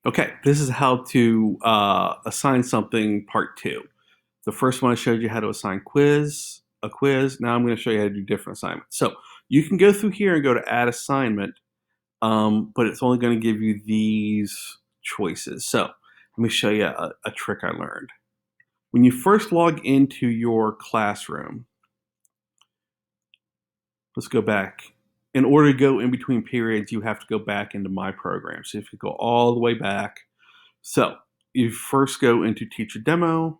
Okay, this is how to assign something part two. The first one I showed you how to assign a quiz. Now I'm going to show you how to do different assignments. So you can go through here and go to add assignment, but it's only going to give you these choices. So let me show you a trick I learned. When you first log into your classroom, let's go back. In order to go in between periods, you have to go back into my program. So if you go all the way back, so you first go into teacher demo,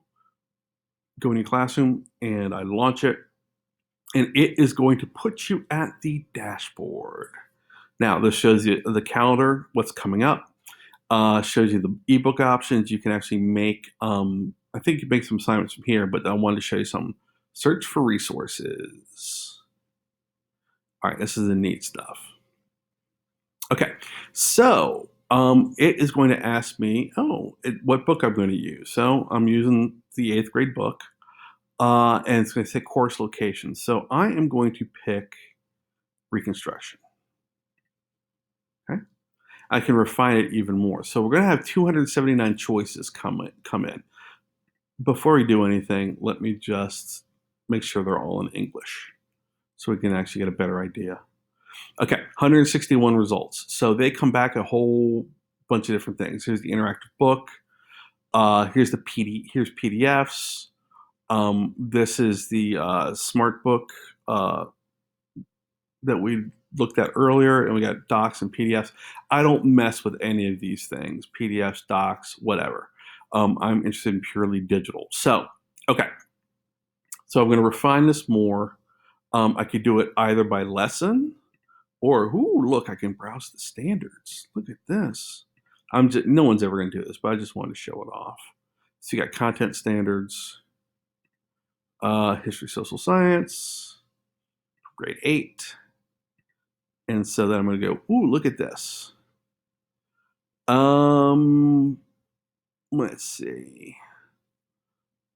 go in your classroom, and I launch it, and it is going to put you at the dashboard. Now, this shows you the calendar, what's coming up, shows you the ebook options. You can actually make, I think you make some assignments from here, but I wanted to show you some. Search for resources. All right, this is the neat stuff. Okay, so it is going to ask me, what book I'm going to use. So I'm using the 8th grade book. And it's going to say course location. So I am going to pick Reconstruction. Okay, I can refine it even more. So we're going to have 279 choices come in. Before we do anything, let me just make sure they're all in English so we can actually get a better idea. Okay, 161 results. So they come back a whole bunch of different things. Here's the interactive book. Here's the Here's PDFs. This is the smart book that we looked at earlier, and we got docs and PDFs. I don't mess with any of these things, PDFs, docs, whatever. I'm interested in purely digital. So, okay. So I'm going to refine this more. I could do it either by lesson or, ooh, look, I can browse the standards. Look at this. No one's ever going to do this, but I just wanted to show it off. So you got content standards, history, social science, grade 8. And so then I'm going to go, ooh, look at this. Let's see.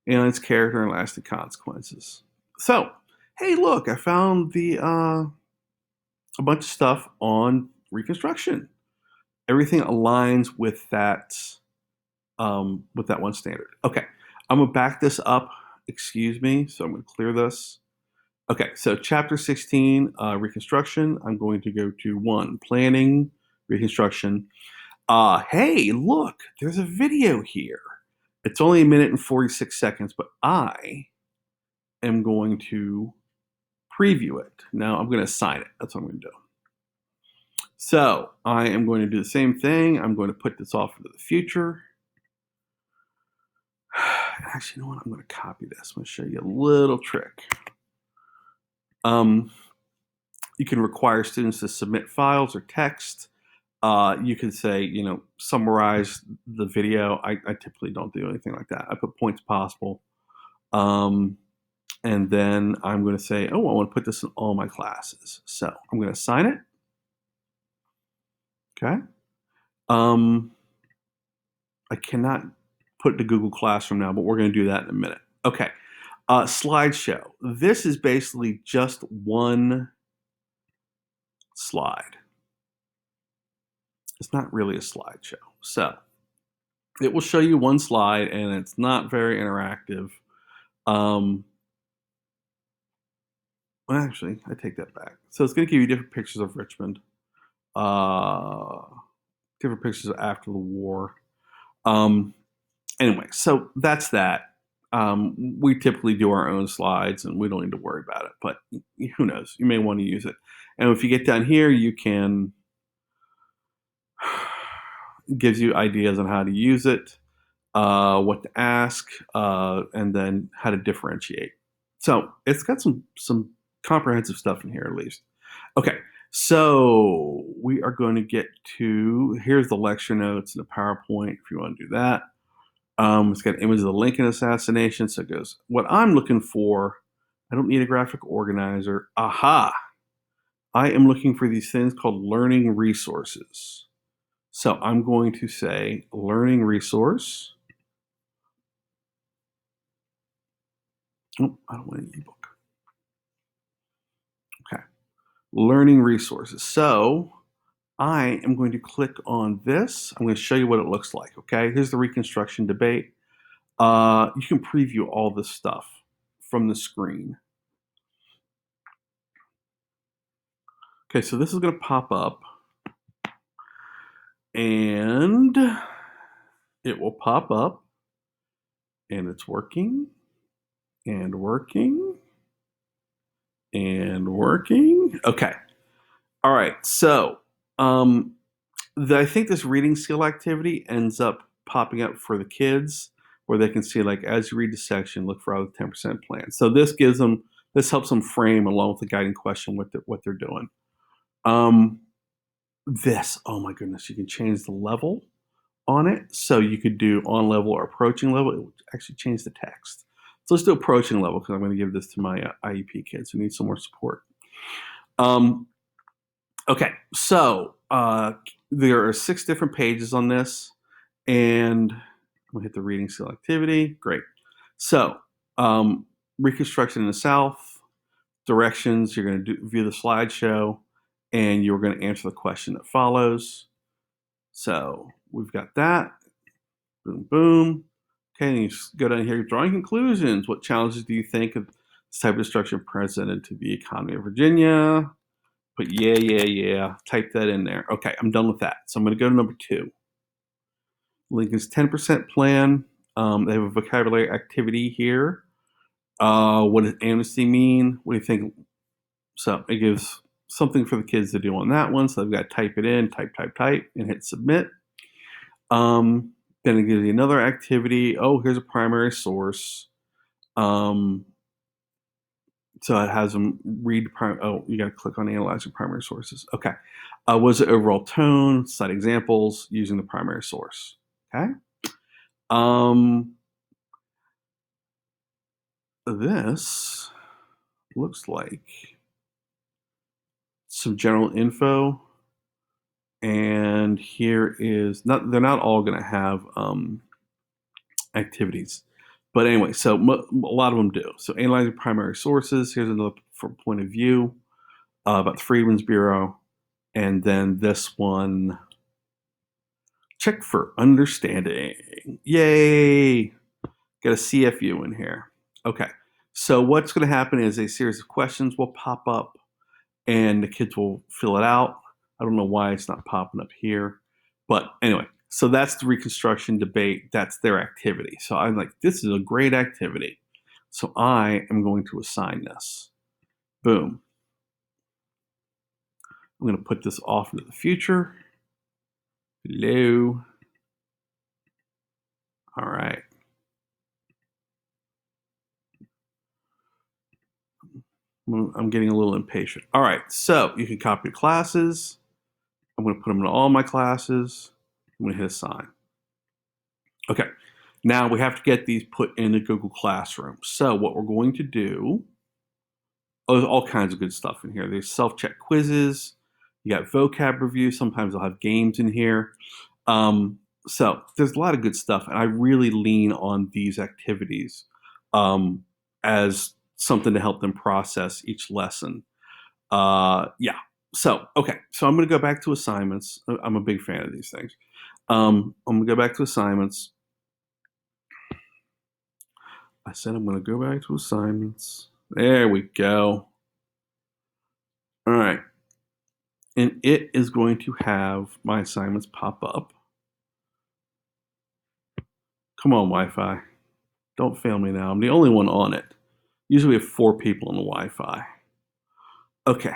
Alien's character and lasting consequences. So, hey, look, I found the a bunch of stuff on Reconstruction. Everything aligns with that one standard. Okay, I'm gonna back this up. Excuse me. So I'm gonna clear this. Okay, so chapter 16, Reconstruction. I'm going to go to 1, planning, Reconstruction. Hey, look, there's a video here. It's only 1 minute and 46 seconds, but I am going to preview it. Now I'm going to assign it. That's what I'm going to do. So I am going to do the same thing. I'm going to put this off into the future. Actually, you know what? I'm going to copy this. I'm going to show you a little trick. You can require students to submit files or text. You can say, summarize the video. I typically don't do anything like that. I put points possible. And then I'm going to say, I want to put this in all my classes. So I'm going to assign it. Okay. I cannot put it to Google Classroom now, but we're going to do that in a minute. Okay. Slideshow. This is basically just one slide. It's not really a slideshow. So it will show you one slide, and it's not very interactive. Well, actually, I take that back. So it's going to give you different pictures of Richmond, different pictures of after the war. Anyway, so that's that. We typically do our own slides, and we don't need to worry about it. But who knows? You may want to use it. And if you get down here, you can gives you ideas on how to use it, what to ask, and then how to differentiate. So it's got some comprehensive stuff in here at least. Okay, so we are going to get to here's the lecture notes and the PowerPoint if you want to do that. It's got an image of the Lincoln assassination. So it goes, what I'm looking for, I don't need a graphic organizer. Aha! I am looking for these things called learning resources. So I'm going to say learning resource. Oh, I don't want an ebook. Okay. Learning resources. So I am going to click on this. I'm going to show you what it looks like, okay? Here's the Reconstruction debate. You can preview all this stuff from the screen. Okay, so this is going to pop up, and it will pop up, and it's working, and working, and working. Okay. All right, so I think this reading skill activity ends up popping up for the kids where they can see, like, as you read the section, look for all the 10% plans. So this helps them frame along with the guiding question what they're doing. Oh my goodness, you can change the level on it. So you could do on level or approaching level. It would actually change the text. So let's do approaching level because I'm going to give this to my IEP kids who need some more support. Okay, so there are 6 different pages on this, and I'm going to hit the reading skill activity. Great. So Reconstruction in the South, directions, you're going to view the slideshow, and you're going to answer the question that follows. So we've got that. Boom, boom. Okay, and you go down here, drawing conclusions. What challenges do you think of this type of destruction presented to the economy of Virginia? But yeah. Type that in there. Okay, I'm done with that. So I'm going to go to number 2. Lincoln's 10% plan. They have a vocabulary activity here. What does amnesty mean? What do you think? So it gives something for the kids to do on that one. So they've got to type it in, type, and hit submit. Then it gives you another activity. Oh, here's a primary source. So it has them read. You got to click on analyzing primary sources. Okay. Was the overall tone? Cite examples using the primary source. Okay. This looks like some general info. And here is they're not all going to have activities. But anyway, so a lot of them do. So analyzing primary sources. Here's another point of view about the Freedmen's Bureau. And then this one, check for understanding. Yay! Got a CFU in here. Okay. So what's going to happen is a series of questions will pop up and the kids will fill it out. I don't know why it's not popping up here. But anyway, so that's the Reconstruction debate. That's their activity. So I'm like, this is a great activity. So I am going to assign this. Boom. I'm going to put this off into the future. Hello. All right. I'm getting a little impatient. All right. So you can copy classes. I'm going to put them in all my classes. I'm going to hit assign. Okay. Now we have to get these put into Google Classroom. So what we're going to do, there's all kinds of good stuff in here. There's self-check quizzes. You got vocab review. Sometimes I'll have games in here. So there's a lot of good stuff. And I really lean on these activities as something to help them process each lesson. Yeah. So, okay. So I'm going to go back to assignments. I'm a big fan of these things. I'm going to go back to assignments. I said I'm going to go back to assignments. There we go. All right. And it is going to have my assignments pop up. Come on, Wi-Fi. Don't fail me now. I'm the only one on it. Usually we have 4 people on the Wi-Fi. Okay.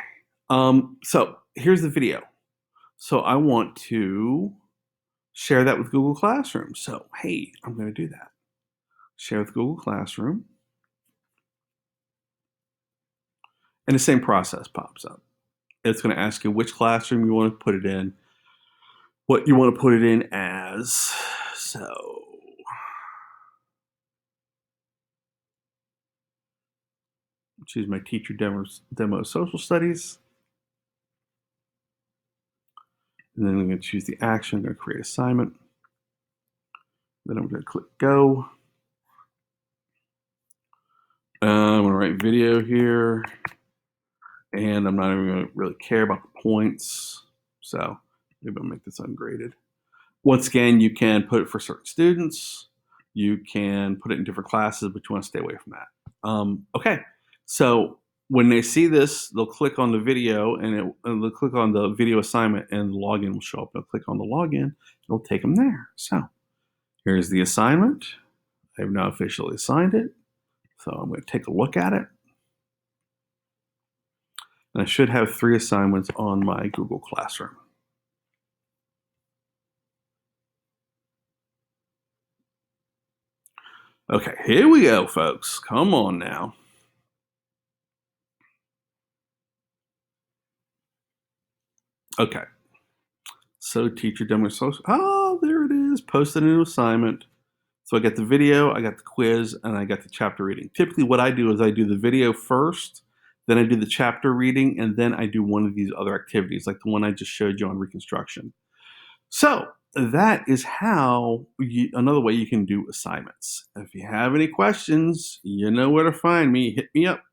So here's the video. So I want to share that with Google Classroom. So, hey, I'm going to do that. Share with Google Classroom. And the same process pops up. It's going to ask you which classroom you want to put it in, what you want to put it in as. So, choose my teacher demo social studies. And then I'm going to choose the action. I'm going to create assignment. Then I'm going to click go. I'm going to write video here. And I'm not even going to really care about the points. So Maybe I'll make this ungraded. Once again, you can put it for certain students. You can put it in different classes, but you want to stay away from that. Okay, so when they see this, they'll click on the video and they'll click on the video assignment and the login will show up. They'll click on the login, it'll take them there. So here's the assignment. I have now officially assigned it. So I'm going to take a look at it. And I should have 3 assignments on my Google Classroom. Okay, here we go, folks. Come on now. Okay. So teacher demo social. Oh, there it is. Posted a new assignment. So I got the video, I got the quiz, and I got the chapter reading. Typically what I do is I do the video first, then I do the chapter reading, and then I do one of these other activities, like the one I just showed you on Reconstruction. So that is another way you can do assignments. If you have any questions, you know where to find me. Hit me up.